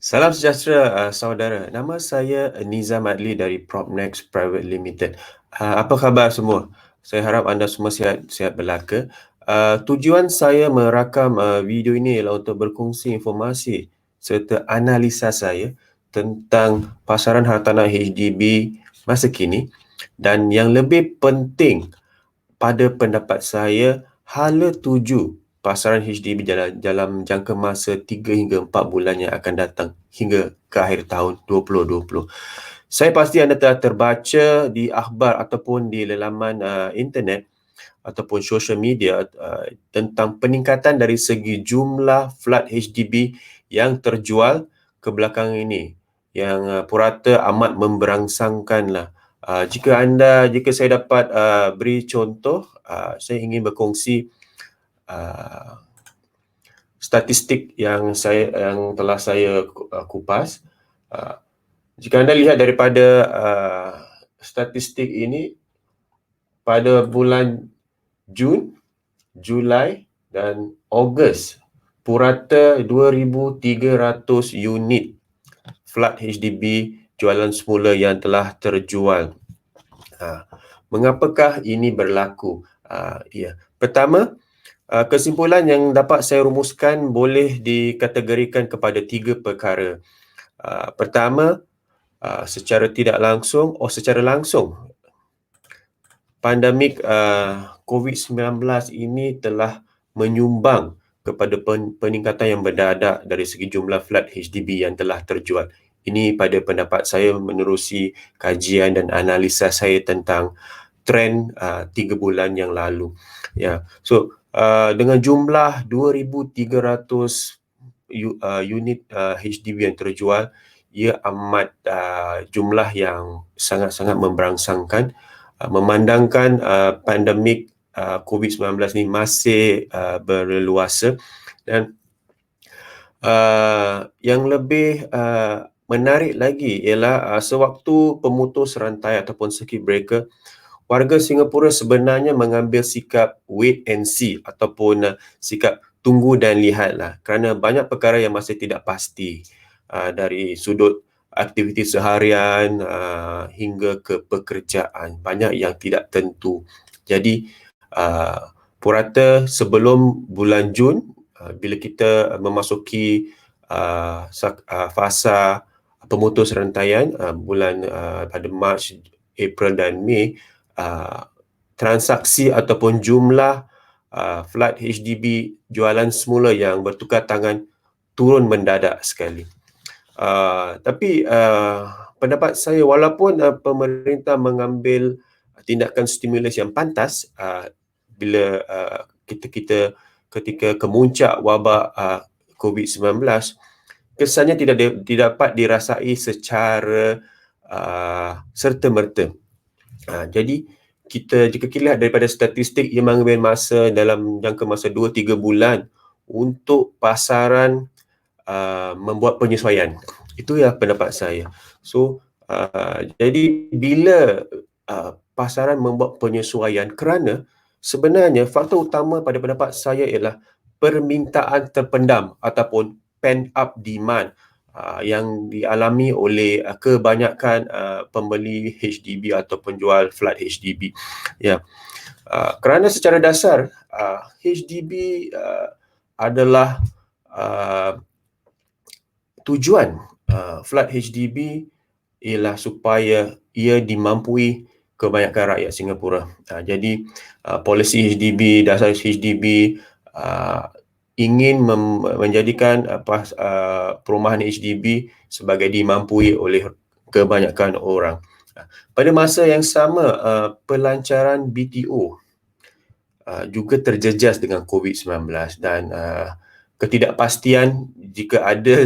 Salam sejahtera, saudara. Nama saya Nizam Adli dari Propnex Private Limited. Apa khabar semua? Saya harap anda semua sihat belaka. Tujuan saya merakam video ini ialah untuk berkongsi informasi serta analisa saya tentang pasaran hartanah HDB masa kini, dan yang lebih penting pada pendapat saya, hala tuju pasaran HDB dalam jangka masa 3 hingga 4 bulan yang akan datang hingga ke akhir tahun 2020. Saya pasti anda telah terbaca di akhbar ataupun di laman internet ataupun social media tentang peningkatan dari segi jumlah flat HDB yang terjual kebelakangan ini, yang purata amat memberangsangkanlah. Jika saya dapat beri contoh, saya ingin berkongsi statistik yang telah saya kupas. Jika anda lihat daripada statistik ini, pada bulan Jun, Julai dan Ogos, purata 2,300 unit flat HDB jualan semula yang telah terjual. Mengapakah ini berlaku? Pertama, kesimpulan yang dapat saya rumuskan boleh dikategorikan kepada 3 perkara. Pertama, secara langsung, pandemik COVID-19 ini telah menyumbang kepada peningkatan yang mendadak dari segi jumlah flat HDB yang telah terjual. Ini pada pendapat saya menerusi kajian dan analisa saya tentang trend 3 bulan yang lalu. Dengan jumlah 2,300 unit HDB yang terjual, ia amat jumlah yang sangat-sangat memberangsangkan, memandangkan pandemik COVID-19 ini masih berleluasa. Dan yang lebih menarik lagi ialah sewaktu pemutus rantai ataupun circuit breaker, warga Singapura sebenarnya mengambil sikap wait and see ataupun sikap tunggu dan lihatlah, kerana banyak perkara yang masih tidak pasti dari sudut aktiviti seharian hingga ke pekerjaan, banyak yang tidak tentu. Jadi purata sebelum bulan Jun, bila kita memasuki fasa pemutus rantaian bulan pada Mac, April dan Mei, transaksi ataupun jumlah flat HDB jualan semula yang bertukar tangan turun mendadak sekali. Tapi pendapat saya, walaupun pemerintah mengambil tindakan stimulus yang pantas bila ketika kemuncak wabak COVID-19, kesannya tidak dapat dirasai secara serta-merta. Jadi jika kita lihat daripada statistik, ia mengambil masa dalam jangka masa 2-3 bulan untuk pasaran membuat penyesuaian. Itu ya pendapat saya. Jadi bila pasaran membuat penyesuaian, kerana sebenarnya faktor utama pada pendapat saya ialah permintaan terpendam ataupun pent up demand yang dialami oleh kebanyakan pembeli HDB atau penjual flat HDB. Kerana secara dasar HDB adalah tujuan flat HDB ialah supaya ia dimampui kebanyakan rakyat Singapura. Jadi polisi HDB, dasar HDB ingin menjadikan perumahan HDB sebagai dimampui oleh kebanyakan orang. Pada masa yang sama, pelancaran BTO juga terjejas dengan COVID-19, dan ketidakpastian jika ada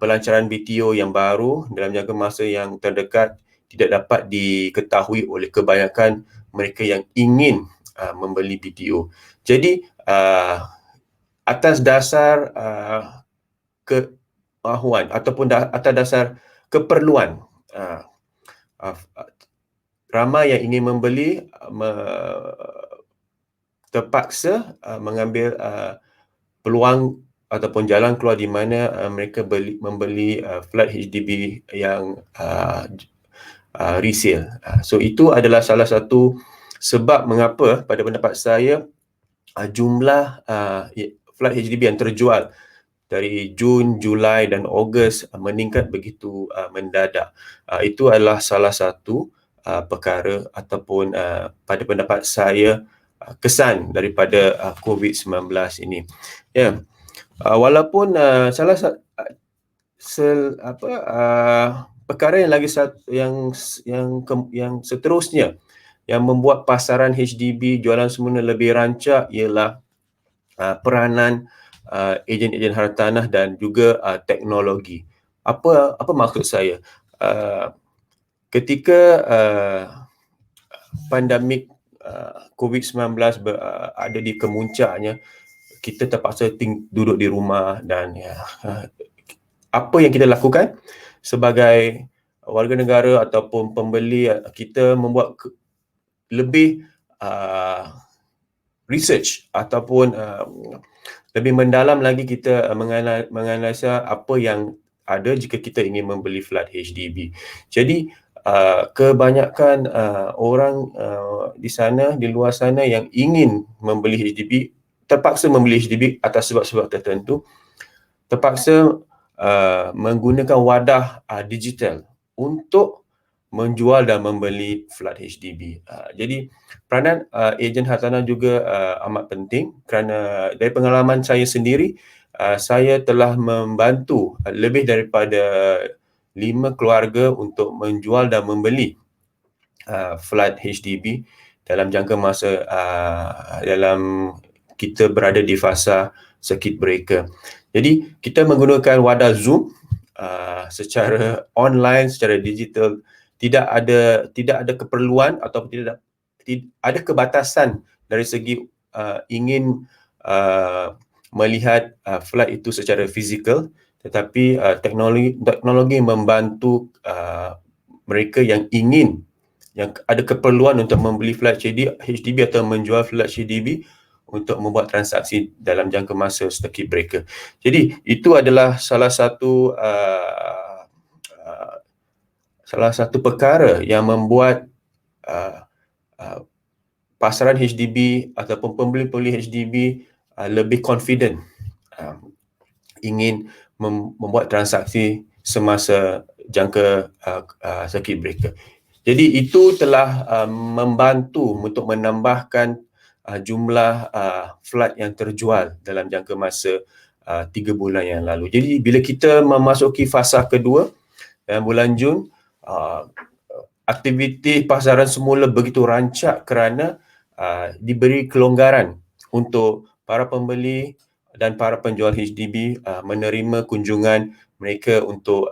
pelancaran BTO yang baru dalam jangka masa yang terdekat tidak dapat diketahui oleh kebanyakan mereka yang ingin membeli BTO. Jadi atas dasar kemahuan ataupun atas dasar keperluan, ramai yang ingin membeli terpaksa mengambil peluang ataupun jalan keluar di mana mereka membeli flat HDB yang resale. So itu adalah salah satu sebab mengapa pada pendapat saya jumlah flat HDB yang terjual dari Jun, Julai dan Ogos meningkat begitu mendadak. Itu adalah salah satu perkara ataupun pada pendapat saya kesan daripada COVID-19 ini. Ya. Walaupun salah satu perkara yang lagi yang seterusnya yang membuat pasaran HDB jualan semula lebih rancak ialah peranan ejen-ejen hartanah dan juga teknologi. Apa maksud saya? Ketika pandemik COVID-19 ada di kemuncaknya, kita terpaksa duduk di rumah dan apa yang kita lakukan sebagai warga negara ataupun pembeli, kita membuat lebih research ataupun lebih mendalam lagi kita menganalisa apa yang ada jika kita ingin membeli flat HDB. Jadi kebanyakan orang di sana, di luar sana yang ingin membeli HDB, terpaksa membeli HDB atas sebab-sebab tertentu, terpaksa menggunakan wadah digital untuk menjual dan membeli flat HDB. Jadi peranan ejen hartanah juga amat penting kerana dari pengalaman saya sendiri, saya telah membantu lebih daripada 5 keluarga untuk menjual dan membeli flat HDB dalam jangka masa dalam kita berada di fasa circuit breaker. Jadi kita menggunakan wadah Zoom secara online, secara digital. Tidak ada keperluan atau tidak ada kebatasan dari segi ingin melihat flat itu secara fizikal, tetapi teknologi membantu mereka yang ada keperluan untuk membeli flat HDB atau menjual flat HDB untuk membuat transaksi dalam jangka masa circuit breaker. Jadi itu adalah salah satu perkara yang membuat pasaran HDB ataupun pembeli-pembeli HDB lebih confident ingin membuat transaksi semasa jangka circuit breaker. Jadi itu telah membantu untuk menambahkan jumlah flat yang terjual dalam jangka masa 3 bulan yang lalu. Jadi bila kita memasuki fasa kedua dalam bulan Jun, aktiviti pasaran semula begitu rancak kerana diberi kelonggaran untuk para pembeli dan para penjual HDB menerima kunjungan mereka untuk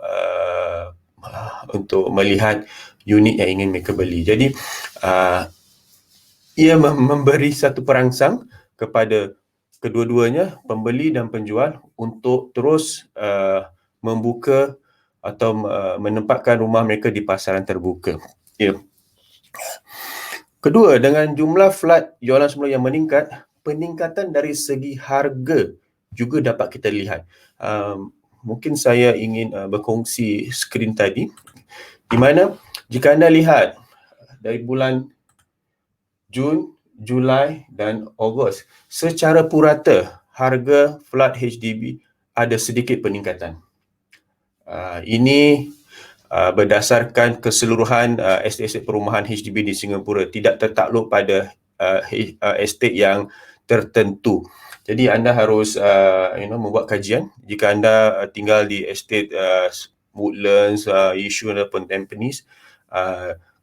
melihat unit yang ingin mereka beli. Jadi ia memberi satu perangsang kepada kedua-duanya, pembeli dan penjual, untuk terus membuka atau menempatkan rumah mereka di pasaran terbuka. Ya. Kedua, dengan jumlah flat jualan semula yang meningkat, peningkatan dari segi harga juga dapat kita lihat. Mungkin saya ingin berkongsi skrin tadi, di mana jika anda lihat dari bulan Jun, Julai dan Ogos, secara purata harga flat HDB ada sedikit peningkatan. Ini berdasarkan keseluruhan estet-estet perumahan HDB di Singapura, tidak tertakluk pada estet yang tertentu. Jadi anda harus membuat kajian. Jika anda tinggal di estet Woodlands, Yishun ataupun Tampines,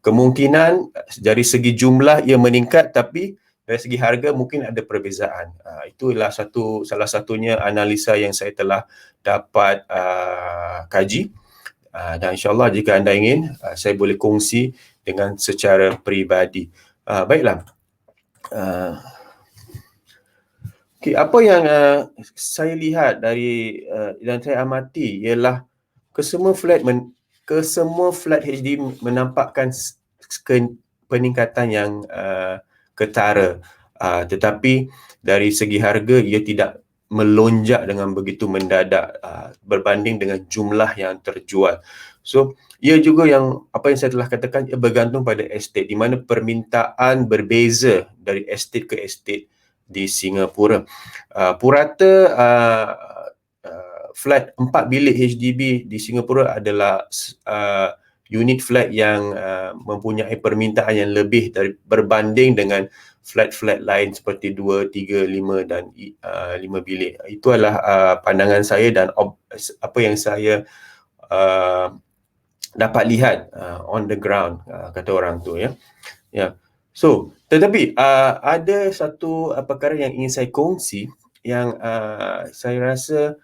kemungkinan dari segi jumlah ia meningkat, tapi dari segi harga mungkin ada perbezaan. Itulah salah satunya analisa yang saya telah dapat kaji. Dan insyaAllah jika anda ingin, saya boleh kongsi dengan secara peribadi. Baiklah. Okay, apa yang saya lihat dari dan saya amati ialah kesemua flat HDB menampakkan peningkatan yang ketara, tetapi dari segi harga ia tidak melonjak dengan begitu mendadak berbanding dengan jumlah yang terjual. So, ia juga yang apa yang saya telah katakan, ia bergantung pada estate, di mana permintaan berbeza dari estate ke estate di Singapura. Purata flat 4 bilik HDB di Singapura adalah unit flat yang mempunyai permintaan yang lebih berbanding dengan flat-flat lain seperti 2, 3, 5 dan 5 bilik. Itu adalah pandangan saya dan apa yang saya dapat lihat on the ground, kata orang tu, ya. Ya. So, tetapi ada satu perkara yang ingin saya kongsi yang saya rasa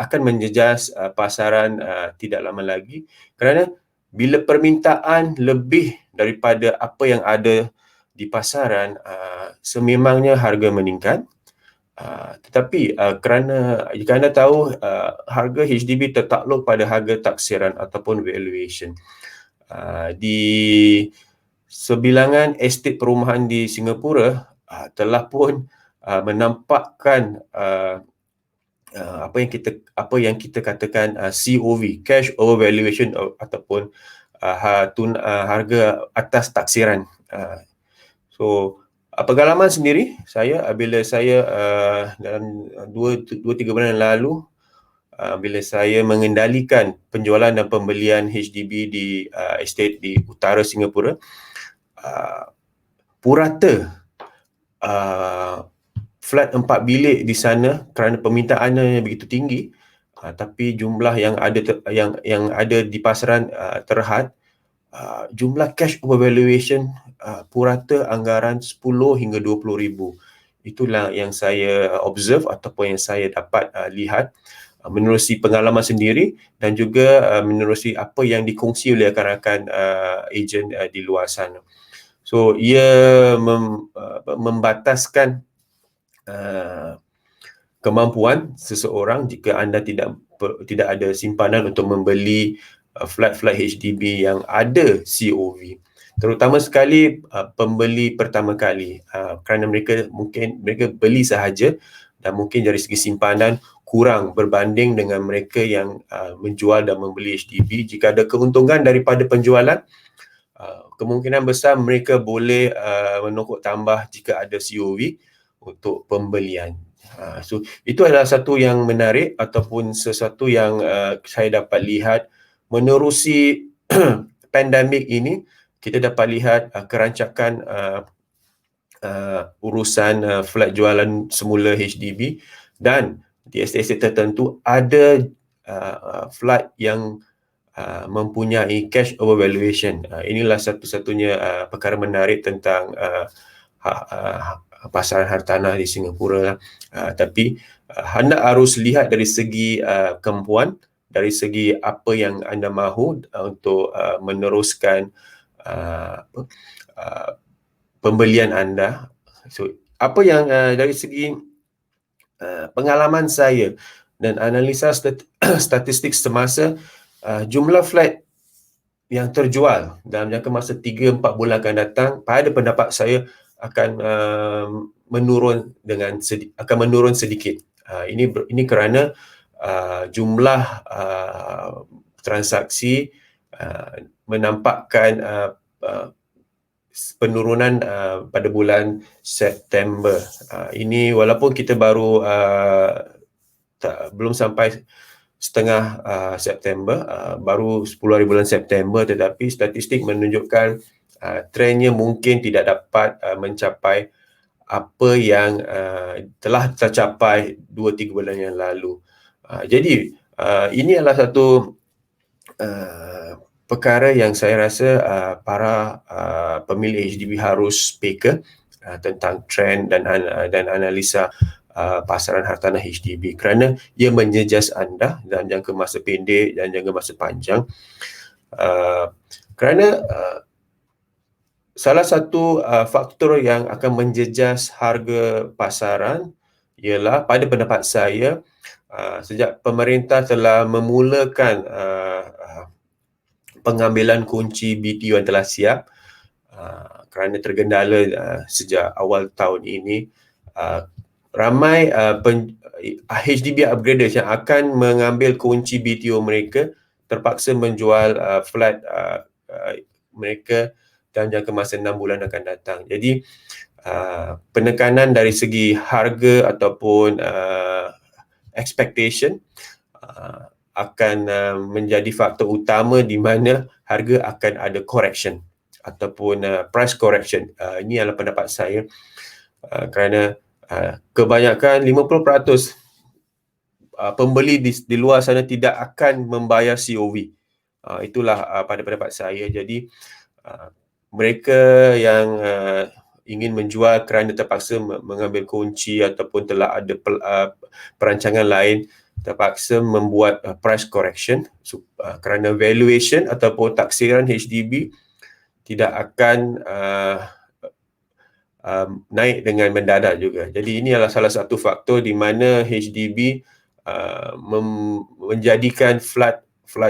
akan menjejas pasaran tidak lama lagi, kerana bila permintaan lebih daripada apa yang ada di pasaran, sememangnya harga meningkat. Tetapi kerana jika anda tahu, harga HDB tertakluk pada harga taksiran ataupun valuation. Di sebilangan estate perumahan di Singapura telah pun menampakkan apa yang kita katakan COV, cash over valuation, ataupun harga atas taksiran. So, pengalaman sendiri saya bila saya dalam 2-3 bulan yang lalu, bila saya mengendalikan penjualan dan pembelian HDB di estate di utara Singapura, purata flat 4 bilik di sana kerana permintaannya begitu tinggi, tapi jumlah yang ada di pasaran terhad, jumlah cash over valuation purata anggaran 10 hingga 20 ribu. Itulah yang saya observe ataupun yang saya dapat lihat menerusi pengalaman sendiri dan juga menerusi apa yang dikongsi oleh rakan-rakan ejen di luar sana. So, ia membataskan kemampuan seseorang jika anda tidak ada simpanan untuk membeli flat-flat HDB yang ada COV. Terutama sekali pembeli pertama kali, kerana mereka beli sahaja dan mungkin dari segi simpanan kurang berbanding dengan mereka yang menjual dan membeli HDB. Jika ada keuntungan daripada penjualan, kemungkinan besar mereka boleh menokok tambah jika ada COV untuk pembelian. So, itu adalah satu yang menarik ataupun sesuatu yang saya dapat lihat menerusi pandemik ini. Kita dapat lihat kerancakan urusan flat jualan semula HDB, dan di estate tertentu ada flat yang mempunyai cash over valuation. Inilah satu-satunya perkara menarik tentang pasaran hartanah di Singapura. Tapi anda harus lihat dari segi kemampuan, dari segi apa yang anda mahu untuk meneruskan pembelian anda. So, apa yang dari segi pengalaman saya dan analisa statistik semasa, jumlah flat yang terjual dalam jangka masa 3-4 bulan akan datang, pada pendapat saya akan menurun sedikit. Ini kerana jumlah transaksi menampakkan penurunan pada bulan September. Ini walaupun kita baru belum sampai setengah September, baru 10 hari bulan September, tetapi statistik menunjukkan trendnya mungkin tidak dapat mencapai apa yang telah tercapai 2-3 bulan yang lalu. Jadi ini adalah satu perkara yang saya rasa para pemilik HDB harus peka tentang trend dan analisa pasaran hartanah HDB, kerana ia menjejas anda dalam jangka masa pendek dan jangka masa panjang. Kerana salah satu faktor yang akan menjejas harga pasaran ialah, pada pendapat saya, sejak pemerintah telah memulakan pengambilan kunci BTO yang telah siap, kerana tergendala sejak awal tahun ini, ramai HDB upgraders yang akan mengambil kunci BTO mereka terpaksa menjual flat mereka dalam jangka masa 6 bulan akan datang. Jadi penekanan dari segi harga ataupun expectation akan menjadi faktor utama di mana harga akan ada correction ataupun price correction. Ini adalah pendapat saya, kerana kebanyakan 50% pembeli di luar sana tidak akan membayar COV. Itulah pada pendapat saya. Jadi mereka yang ingin menjual kerana terpaksa mengambil kunci ataupun telah ada perancangan lain, terpaksa membuat price correction kerana valuation ataupun taksiran HDB tidak akan naik dengan mendadak juga. Jadi ini adalah salah satu faktor di mana HDB menjadikan flat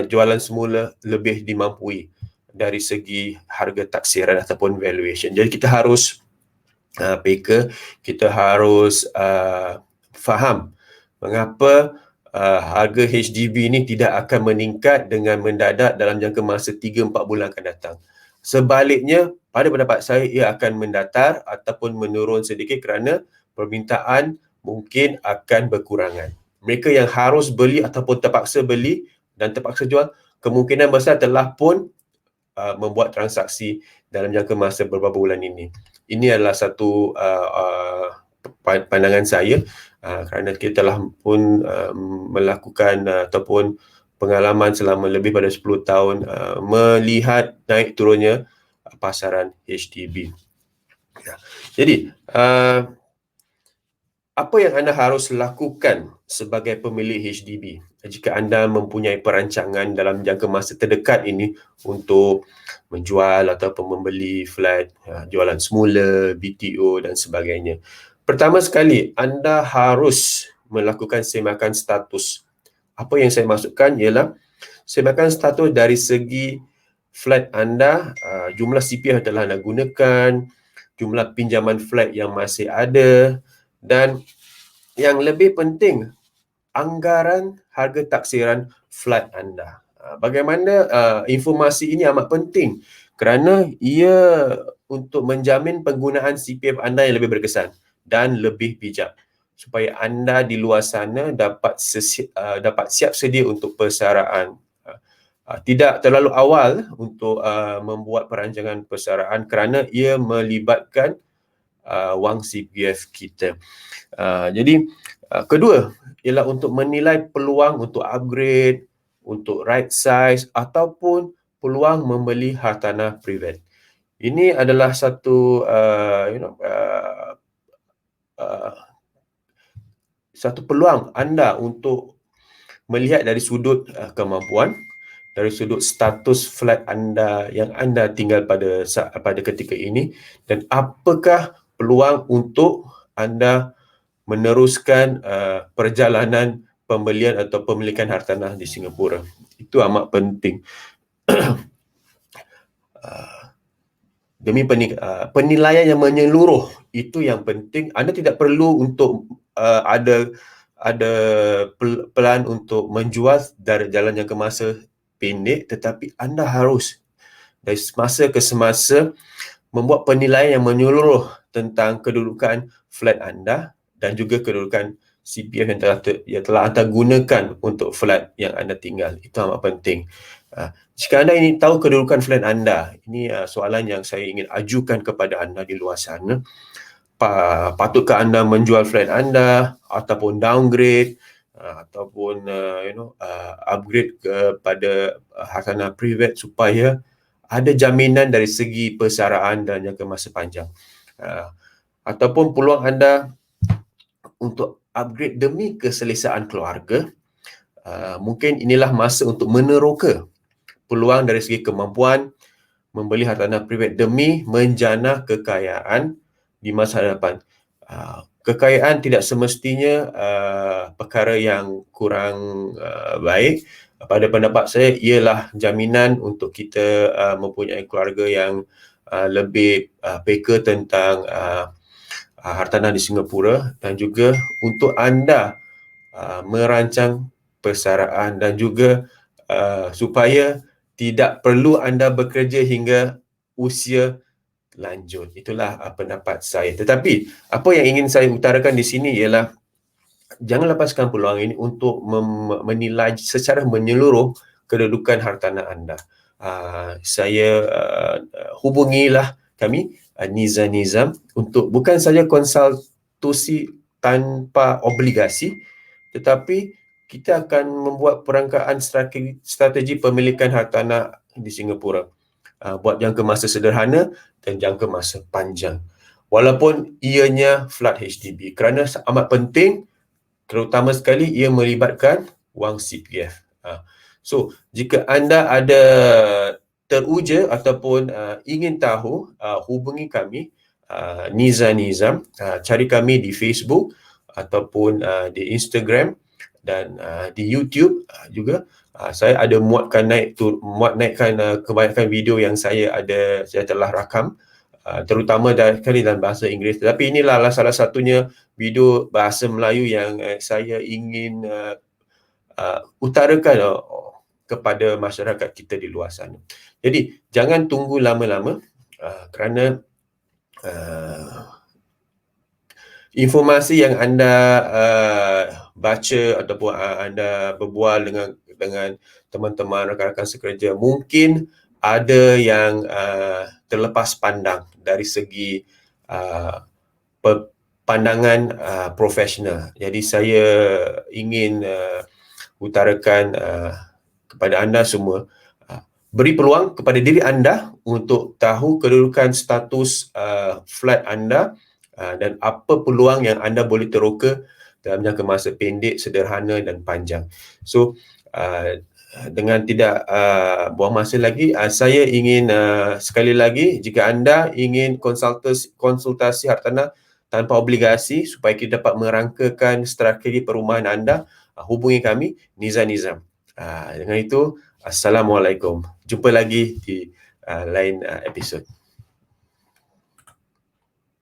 jualan semula lebih dimampui dari segi harga taksiran ataupun valuation. Jadi kita harus peka, kita harus faham mengapa harga HDB ini tidak akan meningkat dengan mendadak dalam jangka masa 3-4 bulan akan datang. Sebaliknya, pada pendapat saya, ia akan mendatar ataupun menurun sedikit kerana permintaan mungkin akan berkurangan. Mereka yang harus beli ataupun terpaksa beli dan terpaksa jual, kemungkinan besar telah pun membuat transaksi dalam jangka masa beberapa bulan ini. Ini adalah satu pandangan saya, kerana kita telah pun melakukan ataupun pengalaman selama lebih pada 10 tahun melihat naik turunnya pasaran HDB. Jadi, apa yang anda harus lakukan sebagai pemilik HDB jika anda mempunyai perancangan dalam jangka masa terdekat ini untuk menjual ataupun membeli flat, jualan semula, BTO dan sebagainya? Pertama sekali, anda harus melakukan semakan status. Apa yang saya maksudkan ialah semakan status dari segi flat anda, jumlah CPF yang telah anda gunakan, jumlah pinjaman flat yang masih ada, dan yang lebih penting, anggaran harga taksiran flat anda. Bagaimana informasi ini amat penting kerana ia untuk menjamin penggunaan CPF anda yang lebih berkesan dan lebih bijak, supaya anda di luar sana dapat siap sedia untuk persaraan. Tidak terlalu awal untuk membuat perancangan persaraan kerana ia melibatkan wang CPF kita. Jadi kedua ialah untuk menilai peluang untuk upgrade, untuk right size ataupun peluang membeli hartanah privat. Ini adalah satu satu peluang anda untuk melihat dari sudut kemampuan, dari sudut status flat anda yang anda tinggal pada ketika ini, dan apakah peluang untuk anda meneruskan perjalanan pembelian atau pemilikan hartanah di Singapura. Itu amat penting. Demi penilaian yang menyeluruh, itu yang penting. Anda tidak perlu untuk ada plan untuk menjual dari jalan jangka masa pendek, tetapi anda harus dari semasa ke semasa membuat penilaian yang menyeluruh tentang kedudukan flat anda dan juga kedudukan CPF yang telah anda gunakan untuk flat yang anda tinggal. Itu amat penting. Jika anda ingin tahu kedudukan flat anda, ini soalan yang saya ingin ajukan kepada anda di luar sana. Patutkah anda menjual flat anda ataupun downgrade ataupun upgrade kepada hartanah privat supaya ada jaminan dari segi persaraan dan jangka masa panjang. Ataupun peluang anda untuk upgrade demi keselesaan keluarga, mungkin inilah masa untuk meneroka peluang dari segi kemampuan membeli hartanah privat demi menjanah kekayaan di masa hadapan. Kekayaan tidak semestinya perkara yang kurang baik. Pada pendapat saya, ialah jaminan untuk kita mempunyai keluarga yang lebih peka tentang hartanah di Singapura, dan juga untuk anda merancang persaraan, dan juga supaya tidak perlu anda bekerja hingga usia lanjut. Itulah pendapat saya. Tetapi apa yang ingin saya utarakan di sini ialah jangan lepaskan peluang ini untuk menilai secara menyeluruh kedudukan hartanah anda. Saya hubungilah kami, Nizam Nizam, untuk bukan saja konsultasi tanpa obligasi, tetapi kita akan membuat perangkaan strategi pemilikan hartanah di Singapura, buat jangka masa sederhana dan jangka masa panjang. Walaupun ianya flat HDB, kerana amat penting, terutama sekali ia melibatkan wang CPF. So, jika anda ada teruja ataupun ingin tahu, hubungi kami, Nizam Nizam. Cari kami di Facebook ataupun di Instagram dan di YouTube juga. Saya ada naikkan kebanyakan video yang saya telah rakam, terutama dalam bahasa Inggeris. Tetapi inilah salah satunya video bahasa Melayu yang saya ingin utarakan kepada masyarakat kita di luar sana. Jadi jangan tunggu lama-lama, kerana informasi yang anda baca ataupun anda berbual dengan teman-teman, rakan-rakan sekerja, mungkin ada yang terlepas pandang dari segi pandangan profesional. Jadi saya ingin utarakan kepada anda semua, beri peluang kepada diri anda untuk tahu kedudukan status flat anda, dan apa peluang yang anda boleh teroka dalam jangka masa pendek, sederhana dan panjang. So, dengan tidak buang masa lagi, saya ingin sekali lagi, jika anda ingin konsultasi hartanah tanpa obligasi supaya kita dapat merangkakan strategi perumahan anda, hubungi kami, Nizam Nizam. Dengan itu, Assalamualaikum. Jumpa lagi di lain episod.